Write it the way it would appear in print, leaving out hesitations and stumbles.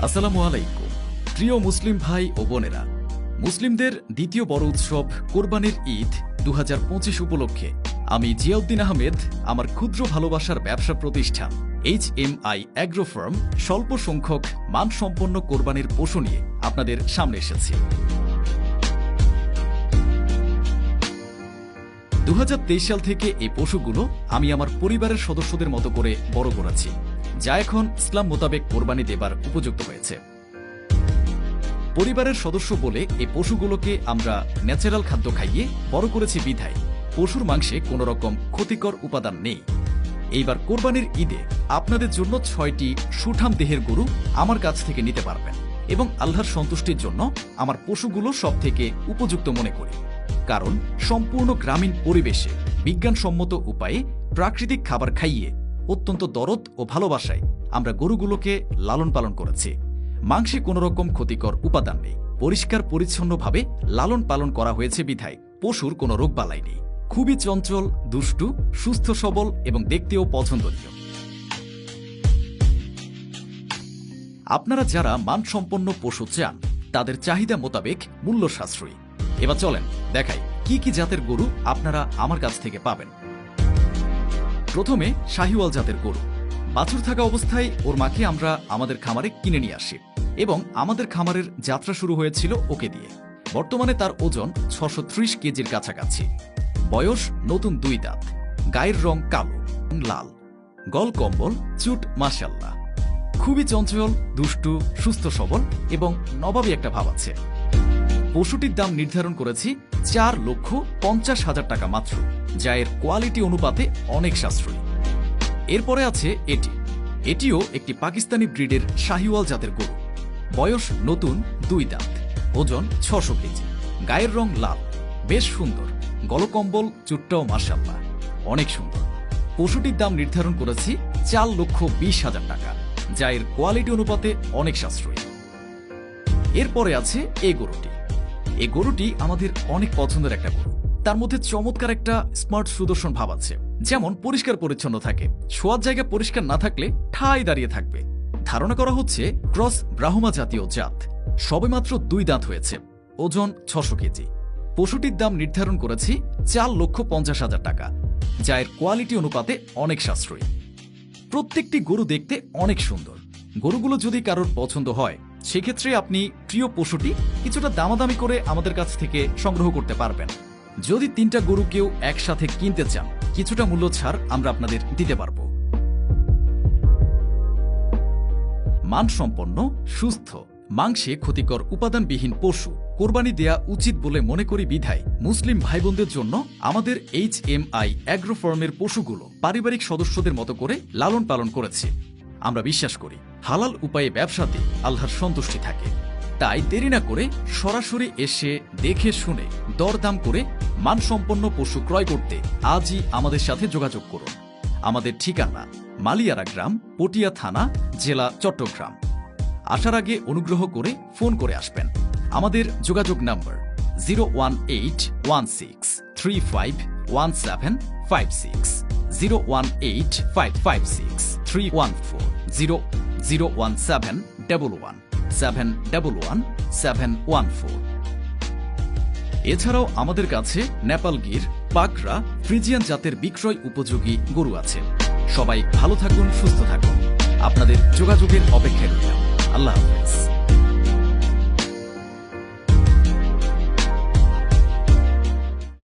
আসসালামু আলাইকুম প্রিয় মুসলিম ভাই ও বোনেরা। মুসলিমদের দ্বিতীয় বড় উৎসব কোরবানির ঈদ ২০২৫ উপলক্ষে আমি জিয়াউদ্দিন আহমেদ আমার ক্ষুদ্র ভালোবাসার ব্যবসা প্রতিষ্ঠান HMI অ্যাগ্রো ফার্ম স্বল্প সংখ্যক মানসম্পন্ন কোরবানির পশু নিয়ে আপনাদের সামনে এসেছি। ২০২৩ সাল থেকে এই পশুগুলো আমি আমার পরিবারের সদস্যদের মতো করে বড় করেছি, যা এখন ইসলাম মোতাবেক কোরবানি দেবার উপযুক্ত হয়েছে। পরিবারের সদস্য বলে এই পশুগুলোকে আমরা ন্যাচারাল খাদ্য খাইয়ে বড় করেছি বিধায় পশুর মাংসে কোনো রকম ক্ষতিকর উপাদান নেই। এইবার কোরবানির ঈদে আপনাদের জন্য ৬টি সুঠাম দেহের গরু আমার কাছ থেকে নিতে পারবেন এবং আল্লাহর সন্তুষ্টির জন্য আমার পশুগুলো সব থেকে উপযুক্ত মনে করি, কারণ সম্পূর্ণ গ্রামীণ পরিবেশে বিজ্ঞানসম্মত উপায়ে প্রাকৃতিক খাবার খাইয়ে অত্যন্ত দরদ ও ভালোবাসায় আমরা গরুগুলোকে লালন পালন করেছি। মাংসে কোনো রকম ক্ষতিকর উপাদান নেই, পরিষ্কার পরিচ্ছন্নভাবে লালন পালন করা হয়েছে বিধায় পশুর কোনো রোগবালাই নেই। খুবই চঞ্চল, দুষ্টু, সুস্থ সবল এবং দেখতেও পছন্দনীয়। আপনারা যারা মানসম্পন্ন পশু চান তাদের চাহিদা মোতাবেক মূল্য সাশ্রয়ী। এবার চলেন দেখাই কি কি জাতের গরু আপনারা আমার কাছ থেকে পাবেন। প্রথমে শাহিওয়াল জাতের গরু। বাছুর থাকা অবস্থায় ওর মাকে আমরা আমাদের খামারে কিনে নিয়ে আসি এবং আমাদের খামারের যাত্রা শুরু হয়েছিল ওকে দিয়ে। বর্তমানে তার ওজন ৬৩০ কেজির কাছাকাছি। বয়স নতুন ২ দাঁত, গায়ের রং কালো লাল, গল কম্বল চুট মাশাআল্লাহ। খুবই চঞ্চল, দুষ্টু, সুস্থ সবল এবং নবাবী একটা ভাব আছে। পশুটির দাম নির্ধারণ করেছি ৪,৫০,০০০ টাকা মাত্র, যা এর কোয়ালিটি অনুপাতে অনেক সাশ্রয়ী। এরপরে আছে এটিও একটি পাকিস্তানি ব্রিডের শাহিওয়াল জাতের গরু। বয়স নতুন ২ দাঁত, ওজন ৬০০ কেজি, গায়ের রং লাল, বেশ সুন্দর, গলকম্বল চুটটাও মাশাআল্লাহ অনেক সুন্দর। পশুটির দাম নির্ধারণ করেছি ৪,২০,০০০ টাকা, যা এর কোয়ালিটি অনুপাতে অনেক সাশ্রয়ী। এরপরে আছে এই গরুটি আমাদের অনেক পছন্দের একটা গরু। তার মধ্যে চমৎকার একটা স্মার্ট সুদর্শন ভাব আছে। যেমন পরিষ্কার পরিচ্ছন্ন থাকে, শোয়ার জায়গা পরিষ্কার না থাকলে ঠাই দাঁড়িয়ে থাকবে। ধারণা করা হচ্ছে ক্রস ব্রাহ্মা জাতীয় জাত। সবেমাত্র ২ দাঁত হয়েছে, ওজন ৬০০ কেজি। পশুটির দাম নির্ধারণ করেছি ৪,৫০,০০০ টাকা, যা এর কোয়ালিটি অনুপাতে অনেক সাশ্রয়ী। প্রত্যেকটি গরু দেখতে অনেক সুন্দর। গরুগুলো যদি কারোর পছন্দ হয় সেক্ষেত্রে আপনি প্রিয় পশুটি কিছুটা দামাদামি করে আমাদের কাছ থেকে সংগ্রহ করতে পারবেন। যদি ৩টা গরু কেউ একসাথে কিনতে চান কিছুটা মূল্য ছাড় আমরা আপনাদের দিতে পারব। মানসম্পন্ন, সুস্থ, মাংসে ক্ষতিকর উপাদানবিহীন পশু কোরবানি দেয়া উচিত বলে মনে করি বিধায় মুসলিম ভাইবোনদের জন্য আমাদের HMI অ্যাগ্রো ফার্মের পশুগুলো পারিবারিক সদস্যদের মতো করে লালন পালন করেছে। আমরা বিশ্বাস করি হালাল উপায়ে ব্যবসাতে আল্লাহর সন্তুষ্টি থাকে। তাই দেরি না করে সরাসরি এসে দেখে শুনে দরদাম করে মানসম্পন্ন পশু ক্রয় করতে আজই আমাদের সাথে যোগাযোগ করুন। আমাদের ঠিকানা মালিয়ারা গ্রাম, পটিয়া থানা, জেলা চট্টগ্রাম। আসার আগে অনুগ্রহ করে ফোন করে আসবেন। আমাদের যোগাযোগ নম্বর 01816351756, 01855601711711711 এছাড়াও আমাদের কাছে নেপাল গির, পাকরা, ফ্রিজিয়ান জাতের বিক্রয় উপযোগী গরু আছে। সবাই ভালো থাকুন, সুস্থ থাকুন। আপনাদের যোগাযোগের অপেক্ষায় রইলাম।